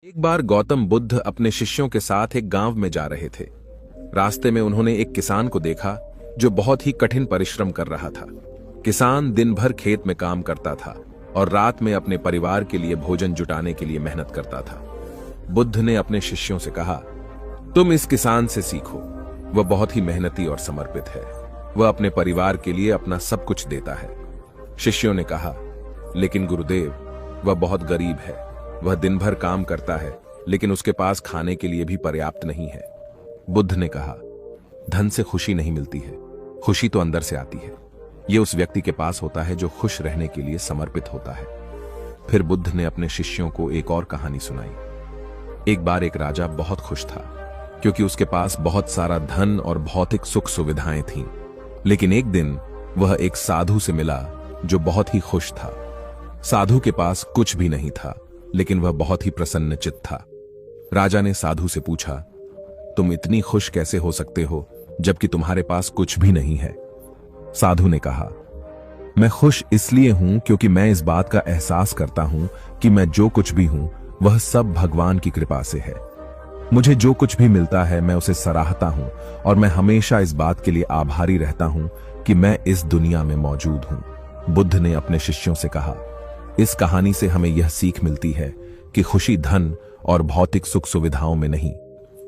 एक बार गौतम बुद्ध अपने शिष्यों के साथ एक गांव में जा रहे थे। रास्ते में उन्होंने एक किसान को देखा जो बहुत ही कठिन परिश्रम कर रहा था। किसान दिन भर खेत में काम करता था और रात में अपने परिवार के लिए भोजन जुटाने के लिए मेहनत करता था। बुद्ध ने अपने शिष्यों से कहा, तुम इस किसान से सीखो। वह बहुत ही मेहनती और समर्पित है। वह अपने परिवार के लिए अपना सब कुछ देता है। शिष्यों ने कहा, लेकिन गुरुदेव, वह बहुत गरीब है। वह दिन भर काम करता है, लेकिन उसके पास खाने के लिए भी पर्याप्त नहीं है। बुद्ध ने कहा, धन से खुशी नहीं मिलती है, खुशी तो अंदर से आती है। यह उस व्यक्ति के पास होता है जो खुश रहने के लिए समर्पित होता है। फिर बुद्ध ने अपने शिष्यों को एक और कहानी सुनाई। एक बार एक राजा बहुत खुश था, क्योंकि उसके पास बहुत सारा धन और भौतिक सुख सुविधाएं थीं। लेकिन एक दिन वह एक साधु से मिला जो बहुत ही खुश था। साधु के पास कुछ भी नहीं था, लेकिन वह बहुत ही प्रसन्नचित्त था। राजा ने साधु से पूछा, तुम इतनी खुश कैसे हो सकते हो जबकि तुम्हारे पास कुछ भी नहीं है? साधु ने कहा, मैं खुश इसलिए हूं क्योंकि मैं इस बात का एहसास करता हूं कि मैं जो कुछ भी हूं वह सब भगवान की कृपा से है। मुझे जो कुछ भी मिलता है मैं उसे सराहता हूं और मैं हमेशा इस बात के लिए आभारी रहता हूं कि मैं इस दुनिया में मौजूद हूं। बुद्ध ने अपने शिष्यों से कहा, इस कहानी से हमें यह सीख मिलती है कि खुशी धन और भौतिक सुख सुविधाओं में नहीं,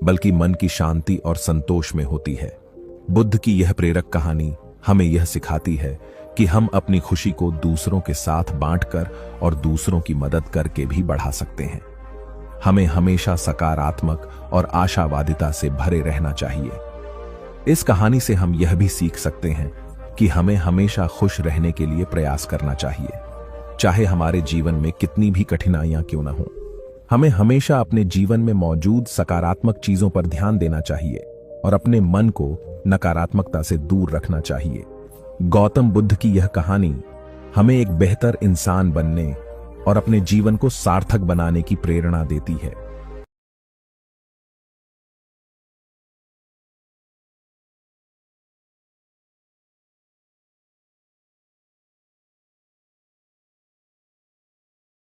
बल्कि मन की शांति और संतोष में होती है। बुद्ध की यह प्रेरक कहानी हमें यह सिखाती है कि हम अपनी खुशी को दूसरों के साथ बांटकर और दूसरों की मदद करके भी बढ़ा सकते हैं। हमें हमेशा सकारात्मक और आशावादिता से भरे रहना चाहिए। इस कहानी से हम यह भी सीख सकते हैं कि हमें हमेशा खुश रहने के लिए प्रयास करना चाहिए, चाहे हमारे जीवन में कितनी भी कठिनाइयां क्यों न हो। हमें हमेशा अपने जीवन में मौजूद सकारात्मक चीजों पर ध्यान देना चाहिए और अपने मन को नकारात्मकता से दूर रखना चाहिए। गौतम बुद्ध की यह कहानी हमें एक बेहतर इंसान बनने और अपने जीवन को सार्थक बनाने की प्रेरणा देती है।